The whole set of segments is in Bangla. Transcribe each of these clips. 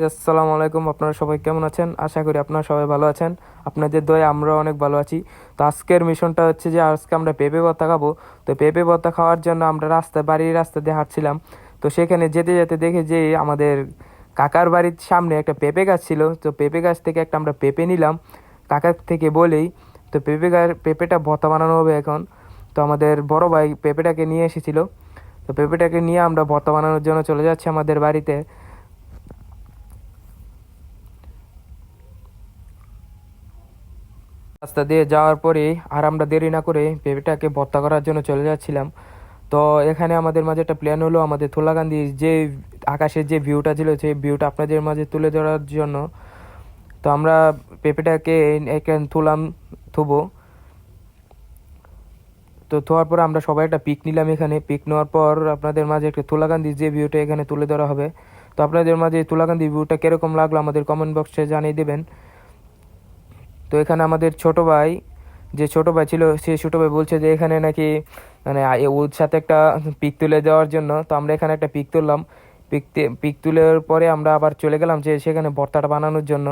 আসসালামু আলাইকুম। আপনারা সবাই কেমন আছেন? আশা করি আপনারা সবাই ভালো আছেন। আপনাদের দয়ায় আমরা অনেক ভালো আছি। তো আজকের মিশনটা হচ্ছে যে আজকে আমরা পেঁপে ভর্তা খাবো। তো পেঁপে ভর্তা খাওয়ার জন্য আমরা বাড়ির রাস্তা দিয়ে হাঁটছিলাম। তো সেখানে যেতে যেতে দেখে যে আমাদের কাকার বাড়ির সামনে একটা পেঁপে গাছ ছিল। তো পেঁপে গাছ থেকে একটা আমরা পেঁপে নিলাম কাকার থেকে বলেই। তো পেঁপেটা ভর্তা বানানো হবে এখন। তো আমাদের বড় ভাই পেঁপেটাকে নিয়ে এসেছিল। তো পেঁপেটাকে নিয়ে আমরা ভর্তা বানানোর জন্য চলে যাচ্ছি আমাদের বাড়িতে। রাস্তা দিয়ে যাওয়ার পরে আর আমরা দেরি না করে পেঁপেটাকে ভর্তা করার জন্য চলে যাচ্ছিলাম। তো এখানে আমাদের মাঝে একটা প্ল্যান হলো আমাদের থোলাকান্দি যে আকাশের যে ভিউটা ছিল সেই ভিউটা আপনাদের মাঝে তুলে ধরার জন্য। তো আমরা পেঁপেটাকে এখানে থুবো। তো থোয়ার পর আমরা সবাই একটা পিক নিলাম। এখানে পিক নেওয়ার পর আপনাদের মাঝে একটা তুলাকান্দি যে ভিউটা এখানে তুলে ধরা হবে। তো আপনাদের মাঝে তুলাকান্দি ভিউটা কিরকম লাগলো আমাদের কমেন্ট বক্সে জানিয়ে দেবেন। তো এখানে আমাদের ছোট ভাই ছিল, সে ছোট ভাই বলছে যে এখানে নাকি মানে ওর সাথে একটা পিক তুলে দেওয়ার জন্য। তো আমরা এখানে একটা পিক তুললাম। পিক তুলের পরে আমরা আবার চলে গেলাম যে সেখানে ভর্তাটা বানানোর জন্য।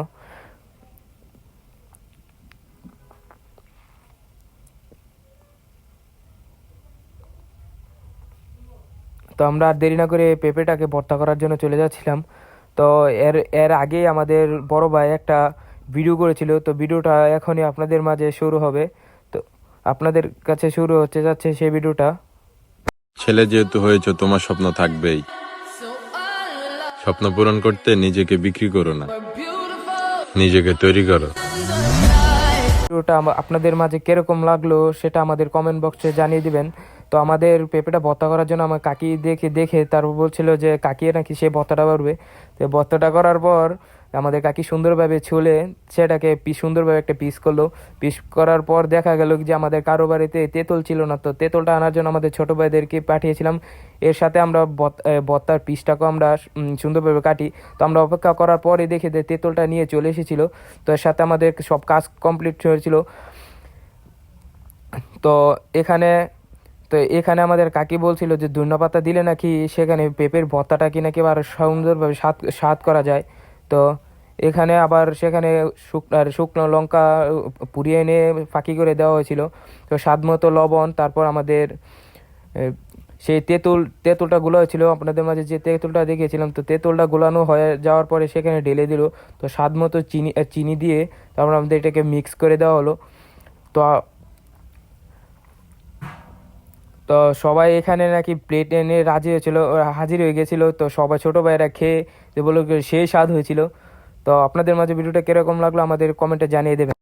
তো আমরা আর দেরি না করে পেঁপেটাকে ভর্তা করার জন্য চলে যাচ্ছিলাম। তো এর এর আগেই আমাদের বড় ভাই একটা ভিডিও করেছিল। তো ভিডিওটা এখনই আপনাদের মাঝে শুরু হবে। তো আপনাদের কাছে শুরু হতে যাচ্ছে সেই ভিডিওটা। ছেলে যেহেতু হয়েছে তোমার স্বপ্ন থাকবেই। স্বপ্ন পূরণ করতে নিজেকে বিক্রি করো না, নিজেকে তৈরি করো। ভিডিওটা আপনাদের মাঝে কিরকম লাগলো সেটা আমাদের কমেন্ট বক্সে জানিয়ে দিবেন। তো আমাদের পেঁপেটা ভর্তা করার জন্য আমার কাকি দেখে দেখে তারপর বলছিল যে কাকি নাকি সে ভর্তাটা পারবে। তো ভর্তাটা করার পর আমাদের কাকি সুন্দরভাবে ছুলে সেটাকে সুন্দরভাবে একটা পিস করলো। পিস করার পর দেখা গেল যে আমাদের কারো বাড়িতে তেঁতুল ছিল না। তো তেঁতুলটা আনার জন্য আমাদের ছোট ভাইদেরকে পাঠিয়েছিলাম। এর সাথে আমরা ভর্তার পিসটাকেও আমরা সুন্দরভাবে কাটি। তো আমরা অপেক্ষা করার পরে দেখি যে তেঁতুলটা নিয়ে চলে এসেছিল। তো এর সাথে আমাদের সব কাজ কমপ্লিট হয়েছিল। তো এখানে এখানে আমাদের কাকি বলছিল যে ধনিয়া পাতা দিলে নাকি সেখানে পেঁপের ভর্তাটা কি নাকি আবার সুন্দরভাবে স্বাদ স্বাদ করা যায়। তো এখানে আবার সেখানে শুকনো লঙ্কা পুড়িয়ে এনে ফাঁকি করে দেওয়া হয়েছিল। তো স্বাদ মতো লবণ, তারপর আমাদের সেই তেঁতুলটা গুলো হয়েছিল আপনাদের মাঝে যে তেঁতুলটা দেখিয়েছিলাম। তো তেঁতুলটা গুলানো হয়ে যাওয়ার পরে সেখানে ঢেলে দিল। তো স্বাদ মতো চিনি দিয়ে তারপর আমাদের এটাকে মিক্স করে দেওয়া হলো। তো তো সবাই এখানে নাকি প্লেট এনে রাজি হয়েছিল, হাজির হয়ে গেছিল। তো সবাই ছোট ভাইয়েরা খেয়ে যে বললো সেই স্বাদ হয়েছিল। তো আপনাদের মাঝে ভিডিওটা কিরকম লাগলো আমাদের কমেন্টে জানিয়ে দেবেন।